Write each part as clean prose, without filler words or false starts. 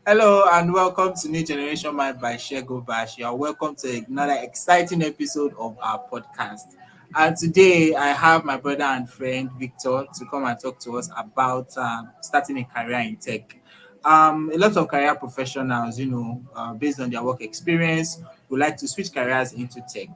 Hello and welcome to New Generation Mind by Shego Bash. You are welcome to another exciting episode of our podcast. And today I have my brother and friend Victor to come and talk to us about starting a career in tech. A lot of career professionals, based on their work experience, would like to switch careers into tech.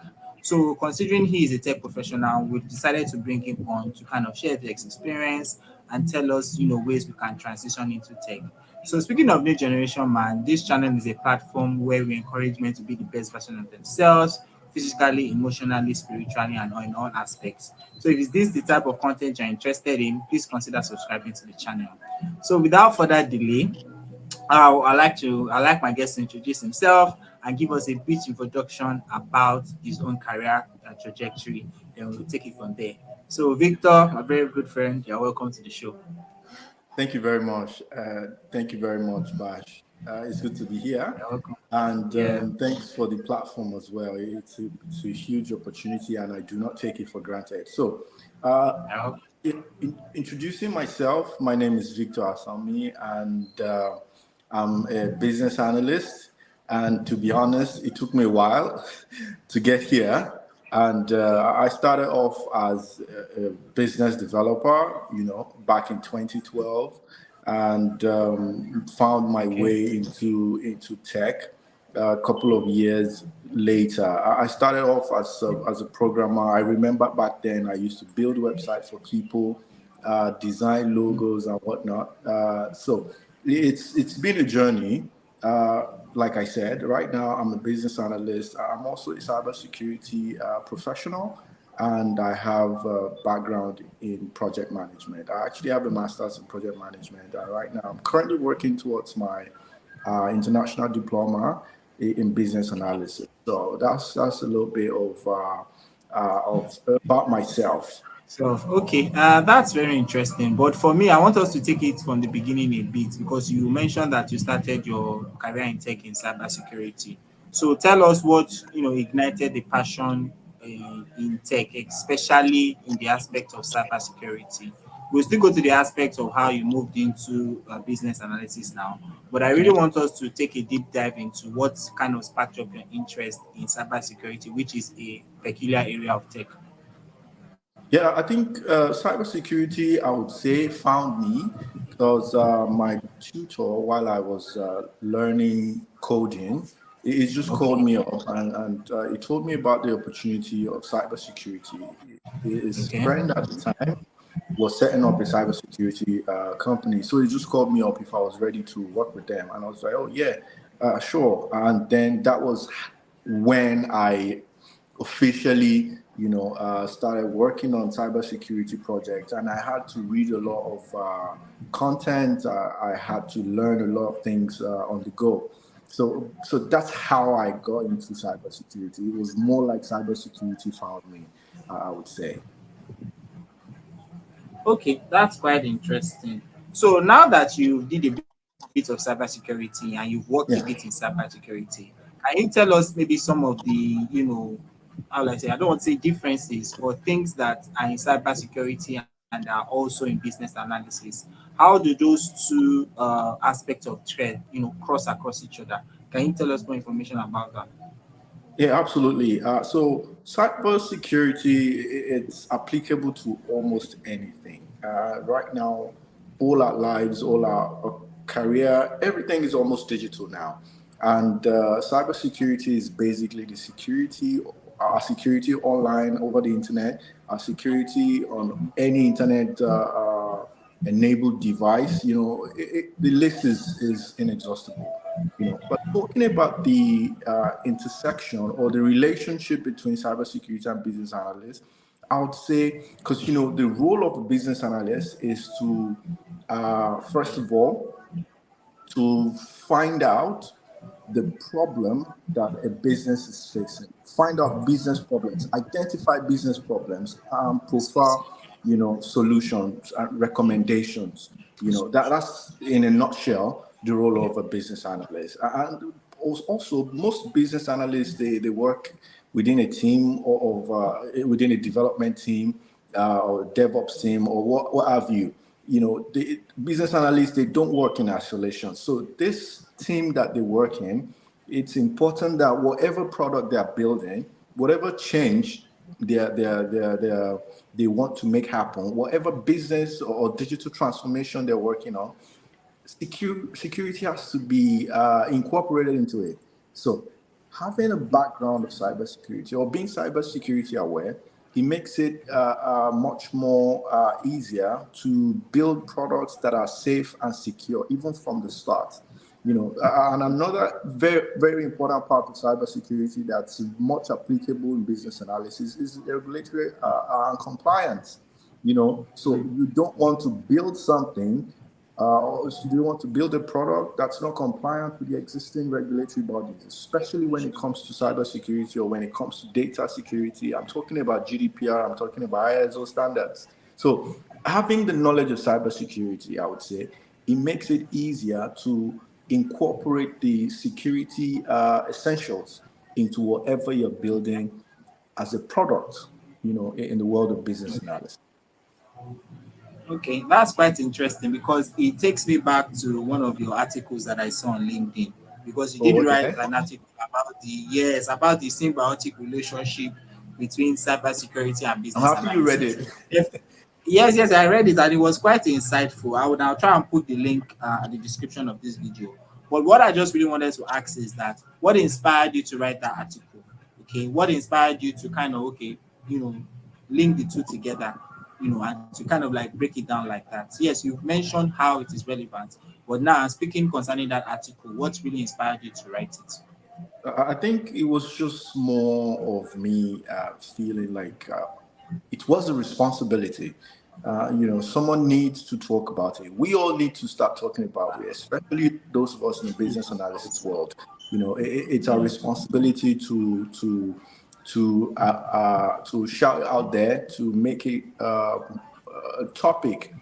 So, considering he is a tech professional, we've decided to bring him on to kind of share his experience and tell us, ways we can transition into tech. So speaking of new generation, man, this channel is a platform where we encourage men to be the best version of themselves, physically, emotionally, spiritually, and in all aspects. So if is this the type of content you're interested in, please consider subscribing to the channel. So without further delay, I like my guest to introduce himself and give us a brief introduction about his own career trajectory. Then we'll take it from there. So Victor, my very good friend, you're welcome to the show. Thank you very much. Thank you very much, Bash. It's good to be here. You're welcome. And Yeah. thanks for the platform as well. It's a huge opportunity, and I do not take it for granted. So, uh, I hope. introducing myself, my name is Victor Asami, and I'm a business analyst. And to be honest, it took me a while to get here. And I started off as a business developer, back in 2012, and found my Okay. way into tech a couple of years later. I started off as a programmer. I remember back then I used to build websites for people, design logos and whatnot. So it's been a journey. Uh, like I said, right now I'm a business analyst. I'm also a cybersecurity professional, and I have a background in project management. I actually have a master's in project management. Right now, I'm currently working towards my international diploma in business analysis. So that's a little bit of about myself. So, okay, that's very interesting. But for me, I want us to take it from the beginning a bit because you mentioned that you started your career in tech in cybersecurity. So, tell us what ignited the passion in tech, especially in the aspect of cybersecurity. We'll still go to the aspect of how you moved into business analysis now, but I really Okay. want us to take a deep dive into what kind of sparked up your interest in cybersecurity, which is a peculiar area of tech. Yeah, I think cybersecurity, I would say, found me because my tutor, while I was learning coding, he just called Okay. me up and he told me about the opportunity of cybersecurity. His Okay. friend at the time was setting up a cybersecurity company, so he just called me up if I was ready to work with them, and I was like, "Oh yeah, sure." And then that was when I officially, started working on cybersecurity projects, and I had to read a lot of content. I had to learn a lot of things on the go. So that's how I got into cybersecurity. It was more like cybersecurity found me, I would say. Okay, that's quite interesting. So now that you did a bit of cybersecurity and you've worked a bit in Yeah. cybersecurity, can you tell us maybe some of the, how will I say, I don't want to say differences, but things that are in cybersecurity and are also in business analysis. How do those two aspects of trade, cross across each other? Can you tell us more information about that? Yeah, absolutely. So cybersecurity, it's applicable to almost anything. Right now, all our lives, all our career, everything is almost digital now. And cybersecurity is basically the security, our security online over the internet, our security on any internet enabled device. The list is inexhaustible. But talking about the intersection or the relationship between cybersecurity and business analysts, I would say, because the role of a business analyst is to, first of all, to find out the problem that a business is facing, find out business problems, identify business problems, profile, solutions and recommendations. That's in a nutshell the role of a business analyst. And also, most business analysts they work within a team or of within a development team or DevOps team or what have you. the business analysts, they don't work in isolation. So this team that they work in, it's important that whatever product they're building, whatever change they want to make happen, whatever business or digital transformation they're working on, security has to be incorporated into it. So having a background of cybersecurity or being cybersecurity aware, it makes it much more easier to build products that are safe and secure, even from the start. And another very, very important part of cybersecurity that's much applicable in business analysis is regulatory and compliance. So you don't want to build something or do you want to build a product that's not compliant with the existing regulatory bodies, especially when it comes to cybersecurity or when it comes to data security? I'm talking about GDPR, I'm talking about ISO standards. So having the knowledge of cybersecurity, I would say, it makes it easier to incorporate the security essentials into whatever you're building as a product, in the world of business analysis. Okay, that's quite interesting because it takes me back to one of your articles that I saw on LinkedIn. Because you did Oh, write okay. an article about the symbiotic relationship between cybersecurity and I'm business happy you read analysis. it. If, yes, I read it and it was quite insightful. I will now try and put the link at the description of this video. But what I just really wanted to ask is that what inspired you to write that article? Okay, what inspired you to kind of you know, link the two together, and to kind of like break it down like that? Yes, you've mentioned how it is relevant, but now speaking concerning that article, what really inspired you to write it? I think it was just more of me feeling like it was a responsibility. Someone needs to talk about it. We all need to start talking about it, especially those of us in the business analysis world. It's our responsibility to shout out there, to make it a topic,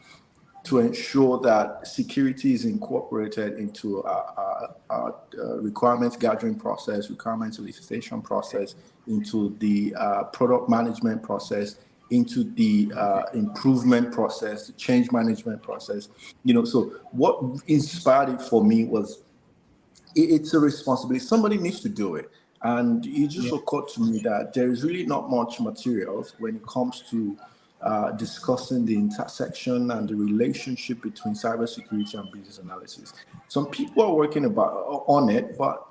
to ensure that security is incorporated into our requirements gathering process, requirements solicitation process, into the product management process, into the improvement process, the change management process. So what inspired it for me was it's a responsibility. Somebody needs to do it. And it just Yeah. occurred to me that there is really not much materials when it comes to discussing the intersection and the relationship between cybersecurity and business analysis. Some people are working on it, but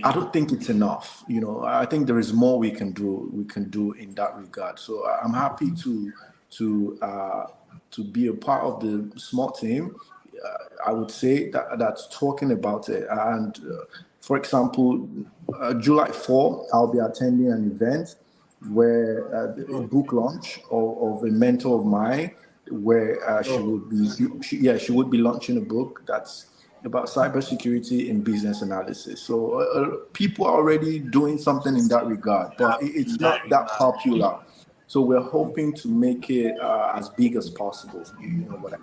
I Yeah. don't think it's enough. I think there is more we can do in that regard. So I'm happy to uh, to be a part of the small team. I would say that's talking about it. And for example, July 4, I'll be attending an event where a Oh, book launch of a mentor of mine, where oh, she would be launching a book that's about cybersecurity in business analysis. So people are already doing something in that regard, but in it's that not that regard. popular. So we're hoping to make it as big as possible. You know what I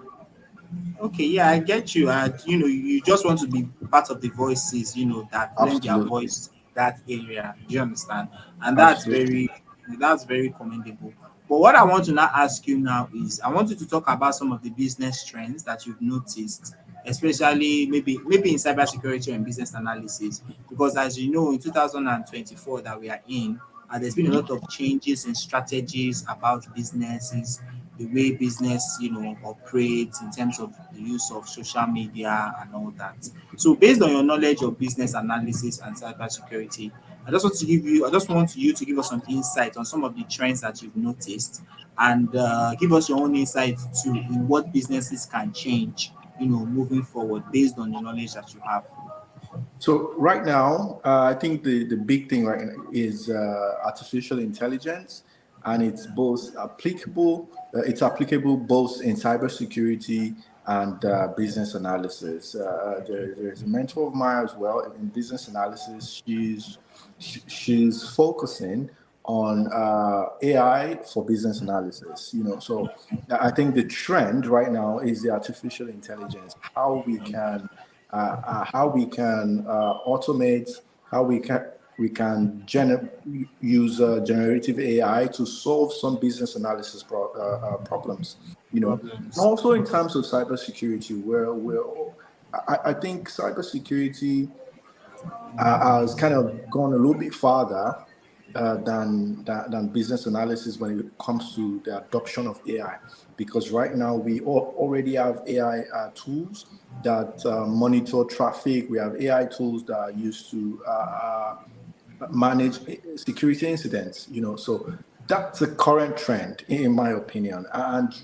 Okay, yeah, I get you. And you just want to be part of the voices, that lend their Absolutely. voice to that area. Do you understand? And Absolutely. that's very commendable. But what I want to now ask you now is I want you to talk about some of the business trends that you've noticed, especially maybe in cybersecurity and business analysis. Because as you know, in 2024 that we are in, there's been a lot of changes in strategies about businesses, the way business, operates in terms of the use of social media and all that. So based on your knowledge of business analysis and cybersecurity, I just want you to give us some insight on some of the trends that you've noticed and give us your own insight too in what businesses can change, moving forward based on the knowledge that you have. So right now, I think the big thing right now is artificial intelligence, and it's both applicable. It's applicable both in cybersecurity and business analysis. There's a mentor of mine as well in business analysis. She's focusing on AI for business analysis. So I think the trend right now is the artificial intelligence, how we can automate, how we can We can use generative AI to solve some business analysis problems. You know, Problems. also in terms of cybersecurity, where I think cybersecurity has kind of gone a little bit farther than business analysis when it comes to the adoption of AI. Because right now we already have AI tools that monitor traffic. We have AI tools that are used to manage security incidents. You know, so that's a current trend, in my opinion. And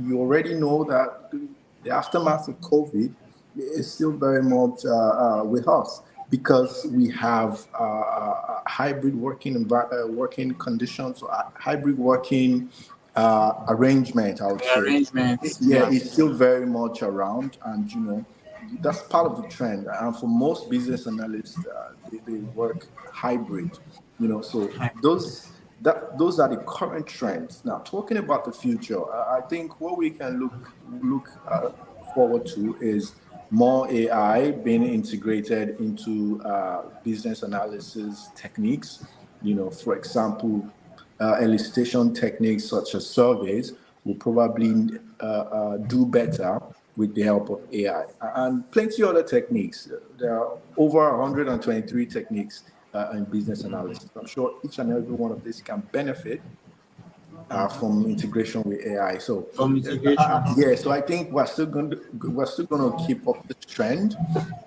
you already know that the aftermath of COVID is still very much with us because we have hybrid working conditions, hybrid working arrangement, I would say. Rearrangements. Yeah, Yeah. it's still very much around, and you know, that's part of the trend. And for most business analysts, they work hybrid. You know, so those are the current trends. Now, talking about the future, I think what we can look forward to is more AI being integrated into business analysis techniques. You know, for example, elicitation techniques such as surveys will probably do better with the help of AI and plenty other techniques. There are over 123 techniques in business analysis. I'm sure each and every one of these can benefit from integration with AI. So From integration. yeah, so I think we're still going to keep up this trend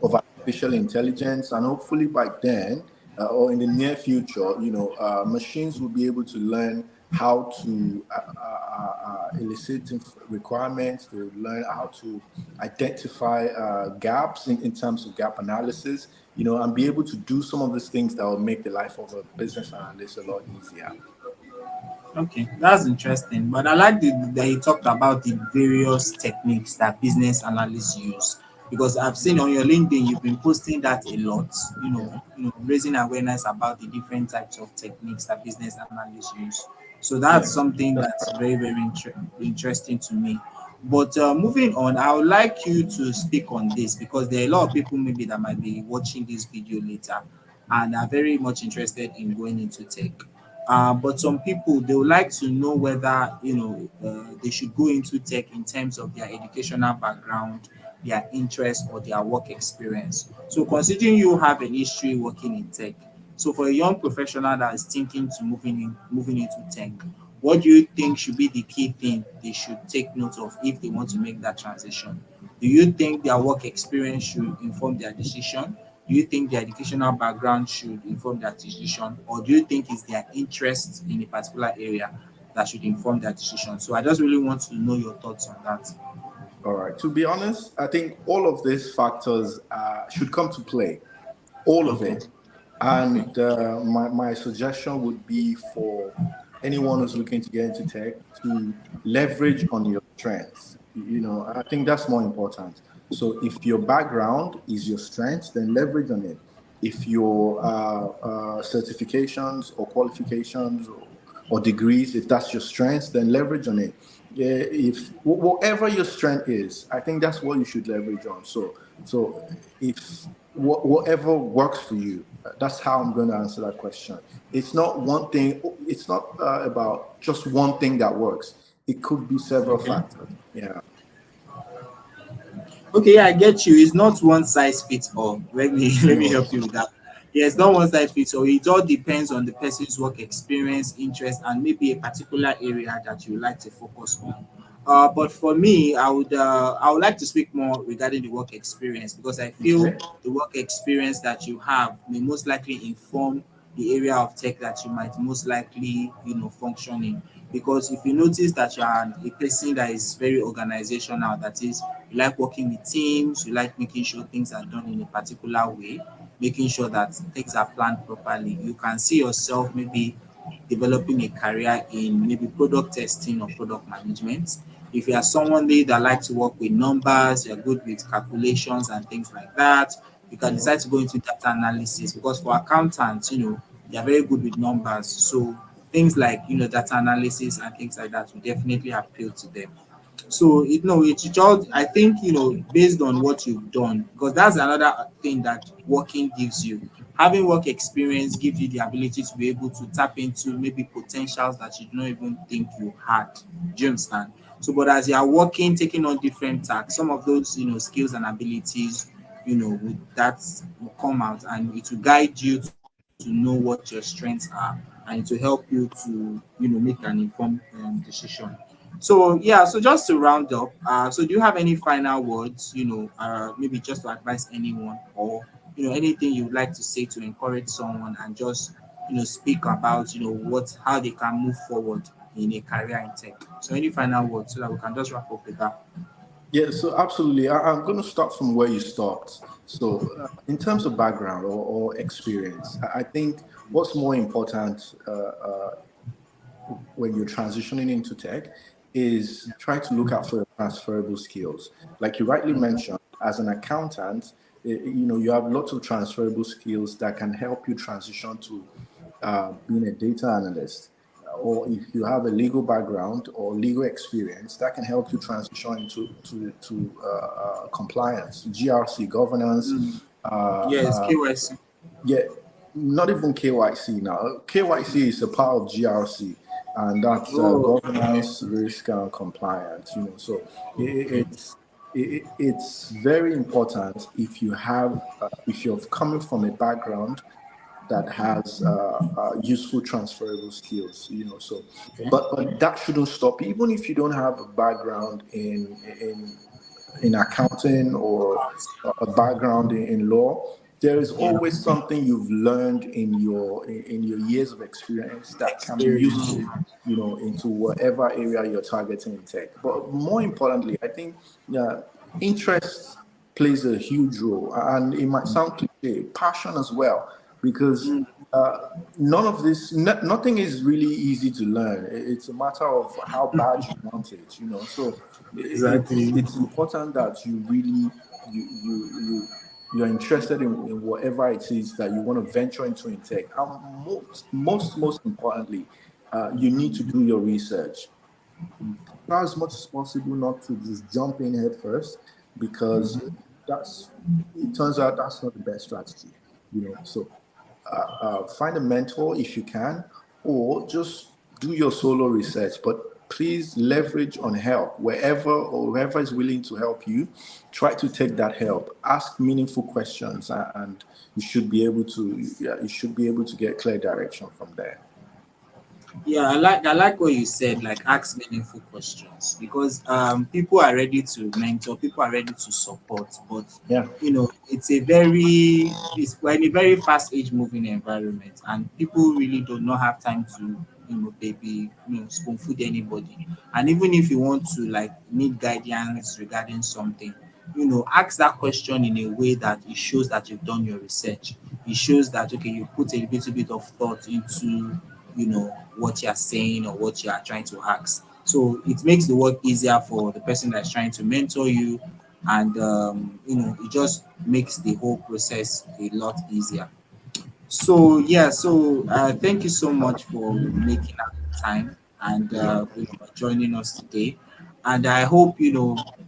of artificial intelligence, and hopefully by then or in the near future, you know, machines will be able to learn how to elicit requirements. They will learn how to identify gaps in terms of gap analysis, you know, and be able to do some of these things that will make the life of a business analyst a lot easier. Okay, that's interesting. But I like that you talked about the various techniques that business analysts use because I've seen on your LinkedIn you've been posting that a lot. Raising awareness about the different types of techniques that business analysts use. So that's Yeah. something that's very very interesting to me. But moving on, I would like you to speak on this because there are a lot of people maybe that might be watching this video later and are very much interested in going into tech. But some people they would like to know whether they should go into tech in terms of their educational background, their interest, or their work experience. So, considering you have an history working in tech, so for a young professional that is thinking to moving into tech, what do you think should be the key thing they should take note of if they want to make that transition? Do you think their work experience should inform their decision? Do you think their educational background should inform their decision, or do you think it's their interest in a particular area that should inform their decision? So I just really want to know your thoughts on that. All right. To be honest, I think all of these factors should come to play, all of Okay. it. Okay. And my suggestion would be for anyone who's looking to get into tech to leverage on your strengths. You know, I think that's more important. So if your background is your strength, then leverage on it. If your certifications or qualifications or degrees, if that's your strength, then leverage on it. Yeah, if whatever your strength is, I think that's what you should leverage on. So if whatever works for you, that's how I'm going to answer that question. It's not one thing. It's not about just one thing that works. It could be several Okay. factors. Yeah. Okay, yeah, I get you. It's not one size fits all. Let me let me No. help you with that. Yeah, it's not one size fits all. It all depends on the person's work experience, interest, and maybe a particular area that you like to focus on. But for me, I would like to speak more regarding the work experience because I feel Okay. the work experience that you have may most likely inform the area of tech that you might most likely function in. Because if you notice that you are a person that is very organizational, that is, you like working with teams, you like making sure things are done in a particular way, making sure that things are planned properly, you can see yourself maybe developing a career in maybe product testing or product management. If you are someone that likes to work with numbers, you're good with calculations and things like that, you can decide to go into data analysis because for accountants, they are very good with numbers. So things like data analysis and things like that will definitely appeal to them. So it's just, I think, based on what you've done, because that's another thing that working gives you. Having work experience gives you the ability to be able to tap into maybe potentials that you don't even think you had. Do you understand? So, but as you are working, taking on different tasks, some of those skills and abilities, that will come out, and it will guide you to know what your strengths are, and it will help you to make an informed decision. So yeah, so just to round up, so do you have any final words, maybe just to advise anyone, or anything you would like to say to encourage someone, and just speak about what how they can move forward in a career in tech. So any final words so that we can just wrap up with that. Yeah, so absolutely. I'm going to start from where you stopped. So, in terms of background or experience, I think what's more important when you're transitioning into tech is try to look out for your transferable skills. Like you rightly mentioned, as an accountant, you have lots of transferable skills that can help you transition to being a data analyst. Or if you have a legal background or legal experience, that can help you transition into compliance, GRC, governance, Mm. uh, Yes, uh, KYC. yeah, not even KYC now. KYC is a part of GRC, and that's Oh, okay. governance, risk, and compliance. So Okay. it's very important if you have if you're coming from a background that has useful transferable skills. So Okay. but that shouldn't stop, even if you don't have a background in accounting or a background in law. There is Yeah. always something you've learned in your years of experience that can be Experience. useful, into whatever area you're targeting in tech. But more importantly, I think interest plays a huge role, and it might sound cliche, passion as well, because Mm. none of this, nothing is really easy to learn. It's a matter of how bad you want it, So it's Exactly. it's important that you really you're interested in whatever it is that you want to venture into in tech. And most importantly, you need to do your research. Try as much as possible not to just jump in head first, because that's it turns out that's not the best strategy. So find a mentor if you can, or just do your solo research. But please leverage on help wherever or whoever is willing to help you. Try to take that help. Ask meaningful questions, and you should be able to get clear direction from there. Yeah, I like what you said, like ask meaningful questions, because people are ready to mentor, people are ready to support, but Yeah. we're in a very fast age moving environment, and people really do not have time to baby spoon feed anybody. And even if you want to like need guidance regarding something, ask that question in a way that it shows that you've done your research. It shows that okay, you put a little bit of thought into what you are saying or what you are trying to ask. So it makes the work easier for the person that's trying to mentor you, and it just makes the whole process a lot easier. So yeah, so thank you so much for making out the time, and joining us today. And I hope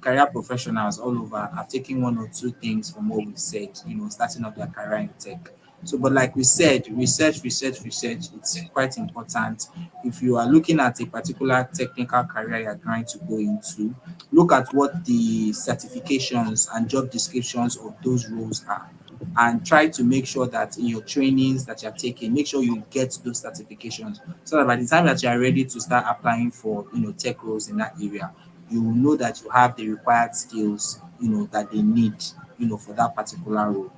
career professionals all over have taken one or two things from what we've said. Starting up their career in tech. So, but like we said, research, research, research. It's quite important. If you are looking at a particular technical career you're trying to go into, look at what the certifications and job descriptions of those roles are, and try to make sure that in your trainings that you're taking, make sure you get those certifications, so that by the time that you are ready to start applying for tech roles in that area, you will know that you have the required skills that they need for that particular role.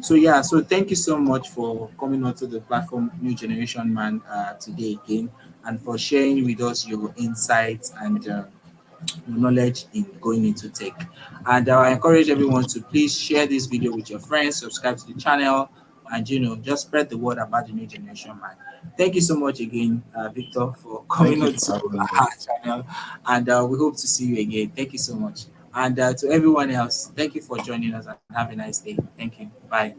So yeah, so thank you so much for coming onto the platform New Generation Man today again, and for sharing with us your insights and knowledge in going into tech. And I encourage everyone to please share this video with your friends, subscribe to the channel, and just spread the word about the New Generation Man. Thank you so much again, Victor, for Thank coming you on for to having me. our channel, and we hope to see you again. Thank you so much. And to everyone else, thank you for joining us, and have a nice day. Thank you. Bye.